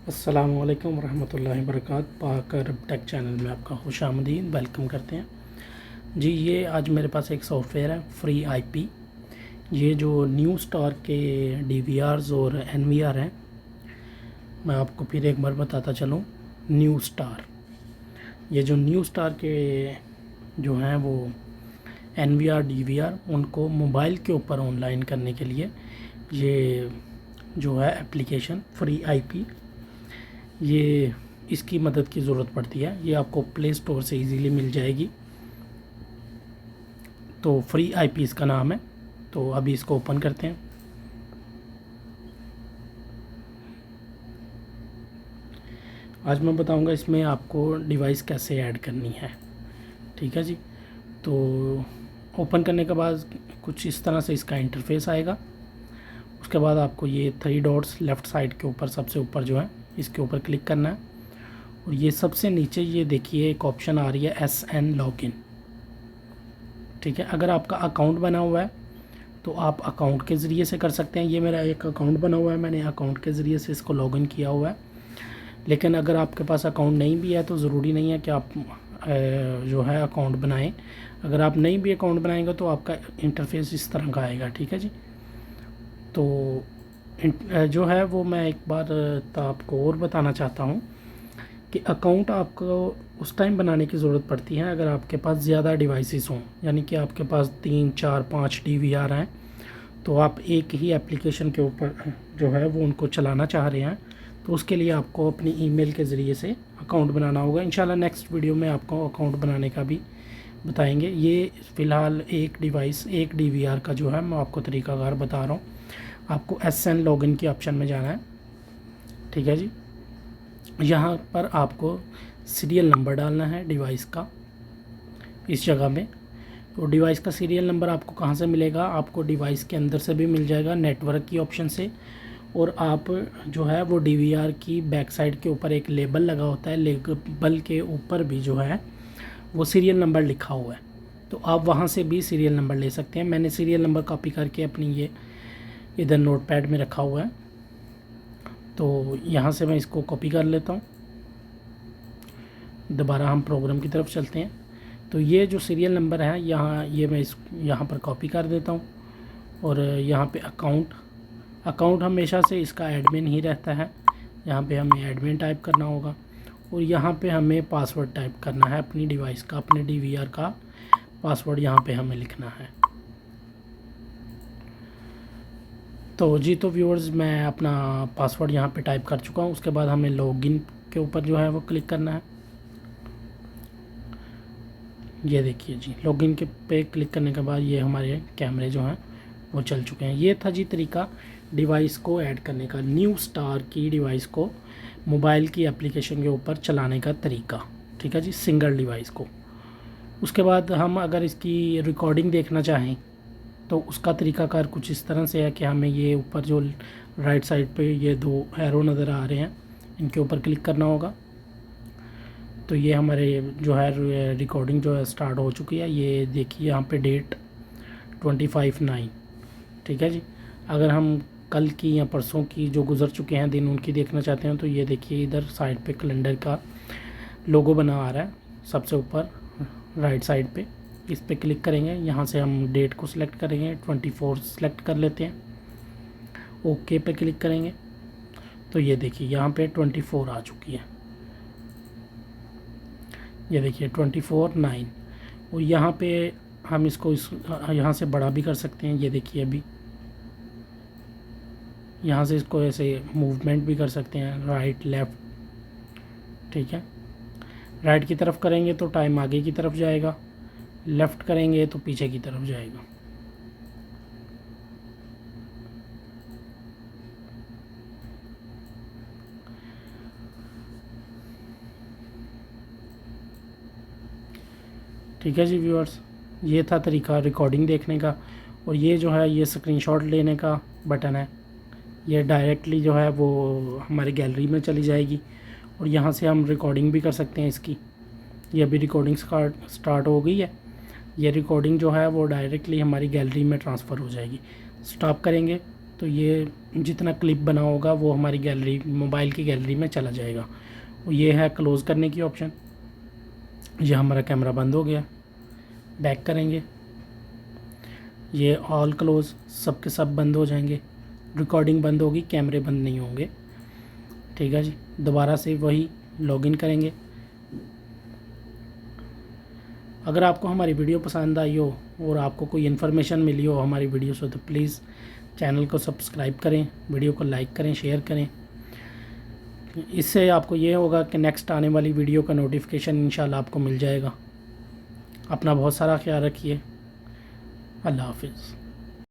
अस्सलामुअलैकुम रहमतुल्लाहि वबरकातुहू। पाक अरब टेक चैनल में आपका खुशामदीद वेलकम करते हैं जी। ये आज मेरे पास एक सॉफ्टवेयर है फ्री आईपी। ये जो न्यू स्टार के डीवीआरस और एनवीआर हैं, मैं आपको फिर एक बार बताता चलूँ। न्यू स्टार, ये जो न्यू स्टार के जो हैं वो एनवीआर डीवीआर, उनको मोबाइल के ऊपर ऑनलाइन करने के लिए ये जो है एप्लीकेशन फ्री आईपी, ये इसकी मदद की ज़रूरत पड़ती है। ये आपको प्ले स्टोर से इजीली मिल जाएगी। तो फ्री आईपी इसका नाम है। तो अभी इसको ओपन करते हैं। आज मैं बताऊंगा इसमें आपको डिवाइस कैसे ऐड करनी है। ठीक है जी। तो ओपन करने के बाद कुछ इस तरह से इसका इंटरफेस आएगा। उसके बाद आपको ये 3 डॉट्स लेफ़्ट साइड के ऊपर, सबसे ऊपर जो है, इसके ऊपर क्लिक करना है। और ये सबसे नीचे ये देखिए एक ऑप्शन आ रही है SN लॉगिन। ठीक है। अगर आपका अकाउंट बना हुआ है तो आप अकाउंट के ज़रिए से कर सकते हैं। ये मेरा एक अकाउंट बना हुआ है, मैंने अकाउंट के ज़रिए से इसको लॉगिन किया हुआ है। लेकिन अगर आपके पास अकाउंट नहीं भी है तो ज़रूरी नहीं है कि आप जो है अकाउंट बनाएं। अगर आप नहीं भी अकाउंट बनाएंगे तो आपका इंटरफेस इस तरह का आएगा। ठीक है जी। तो जो है वो मैं एक बार आपको और बताना चाहता हूँ कि अकाउंट आपको उस टाइम बनाने की ज़रूरत पड़ती है अगर आपके पास ज़्यादा डिवाइसेस हों, यानी कि आपके पास 3, 4, 5 डीवीआर हैं, तो आप एक ही एप्लीकेशन के ऊपर जो है वो उनको चलाना चाह रहे हैं। तो उसके लिए आपको अपनी ईमेल के ज़रिए से अकाउंट बनाना होगा। इंशाल्लाह नेक्स्ट वीडियो में आपको अकाउंट बनाने का भी बताएंगे। ये फ़िलहाल एक डिवाइस, एक डीवीआर का जो है मैं आपको तरीक़ाकार बता रहा हूँ। आपको SN लॉगिन के ऑप्शन में जाना है। ठीक है जी। यहाँ पर आपको सीरियल नंबर डालना है डिवाइस का, इस जगह में। तो डिवाइस का सीरियल नंबर आपको कहाँ से मिलेगा? आपको डिवाइस के अंदर से भी मिल जाएगा, नेटवर्क की ऑप्शन से। और आप जो है वो डीवीआर की बैक साइड के ऊपर एक लेबल लगा होता है, लेबल के ऊपर भी जो है वो सीरियल नंबर लिखा हुआ है, तो आप वहाँ से भी सीरियल नंबर ले सकते हैं। मैंने सीरियल नंबर कॉपी करके अपनी ये इधर नोटपैड में रखा हुआ है, तो यहाँ से मैं इसको कॉपी कर लेता हूँ। दोबारा हम प्रोग्राम की तरफ चलते हैं। तो ये जो सीरियल नंबर है यहाँ, ये मैं यहाँ पर कॉपी कर देता हूँ। और यहाँ पे अकाउंट हमेशा से इसका एडमिन ही रहता है। यहाँ पे हमें एडमिन टाइप करना होगा। और यहाँ पे हमें पासवर्ड टाइप करना है अपनी डिवाइस का, अपने डीवीआर का पासवर्ड यहाँ पे हमें लिखना है। तो जी, तो व्यूअर्स, मैं अपना पासवर्ड यहाँ पे टाइप कर चुका हूँ। उसके बाद हमें लॉगिन के ऊपर जो है वो क्लिक करना है। ये देखिए जी, लॉगिन के पे क्लिक करने के बाद ये हमारे कैमरे जो हैं वो चल चुके हैं। ये था जी तरीका डिवाइस को ऐड करने का, न्यू स्टार की डिवाइस को मोबाइल की एप्लीकेशन के ऊपर चलाने का तरीका। ठीक है जी, सिंगल डिवाइस को। उसके बाद हम अगर इसकी रिकॉर्डिंग देखना चाहें तो उसका तरीकाकार कुछ इस तरह से है कि हमें ये ऊपर जो राइट साइड पे ये 2 एरो नज़र आ रहे हैं, इनके ऊपर क्लिक करना होगा। तो ये हमारे जो है रिकॉर्डिंग जो है स्टार्ट हो चुकी है। ये देखिए यहाँ पे डेट 25/9। ठीक है जी। अगर हम कल की या परसों की जो गुज़र चुके हैं दिन, उनकी देखना चाहते हैं तो ये देखिए इधर साइड पे कैलेंडर का लोगो बना आ रहा है सबसे ऊपर राइट साइड पे। इस पे क्लिक करेंगे, यहाँ से हम डेट को सिलेक्ट करेंगे, 24 सिलेक्ट कर लेते हैं। ओके पे क्लिक करेंगे तो ये देखिए यहाँ पे 24 आ चुकी है। ये देखिए 24/9। और यहाँ पे हम इसको यहाँ से बड़ा भी कर सकते हैं। ये देखिए अभी यहाँ से इसको ऐसे मूवमेंट भी कर सकते हैं, राइट लेफ़्ट। ठीक है। राइट की तरफ करेंगे तो टाइम आगे की तरफ जाएगा, लेफ़्ट करेंगे तो पीछे की तरफ जाएगा। ठीक है जी व्यूअर्स, ये था तरीका रिकॉर्डिंग देखने का। और ये जो है ये स्क्रीनशॉट लेने का बटन है, ये डायरेक्टली जो है वो हमारी गैलरी में चली जाएगी। और यहाँ से हम रिकॉर्डिंग भी कर सकते हैं इसकी। ये अभी रिकॉर्डिंग स्टार्ट हो गई है। ये रिकॉर्डिंग जो है वो डायरेक्टली हमारी गैलरी में ट्रांसफ़र हो जाएगी। स्टॉप करेंगे तो ये जितना क्लिप बना होगा वो हमारी गैलरी, मोबाइल की गैलरी में चला जाएगा। ये है क्लोज़ करने की ऑप्शन। ये हमारा कैमरा बंद हो गया, बैक करेंगे, ये ऑल क्लोज़, सब के सब बंद हो जाएंगे, रिकॉर्डिंग बंद होगी, कैमरे बंद नहीं होंगे। ठीक है जी। दोबारा से वही लॉगिन करेंगे। अगर आपको हमारी वीडियो पसंद आई हो और आपको कोई इन्फॉर्मेशन मिली हो हमारी वीडियो से, तो प्लीज़ चैनल को सब्सक्राइब करें, वीडियो को लाइक करें, शेयर करें। इससे आपको ये होगा कि नेक्स्ट आने वाली वीडियो का नोटिफिकेशन इंशाल्लाह आपको मिल जाएगा। अपना बहुत सारा ख्याल रखिए। अल्लाह हाफिज़।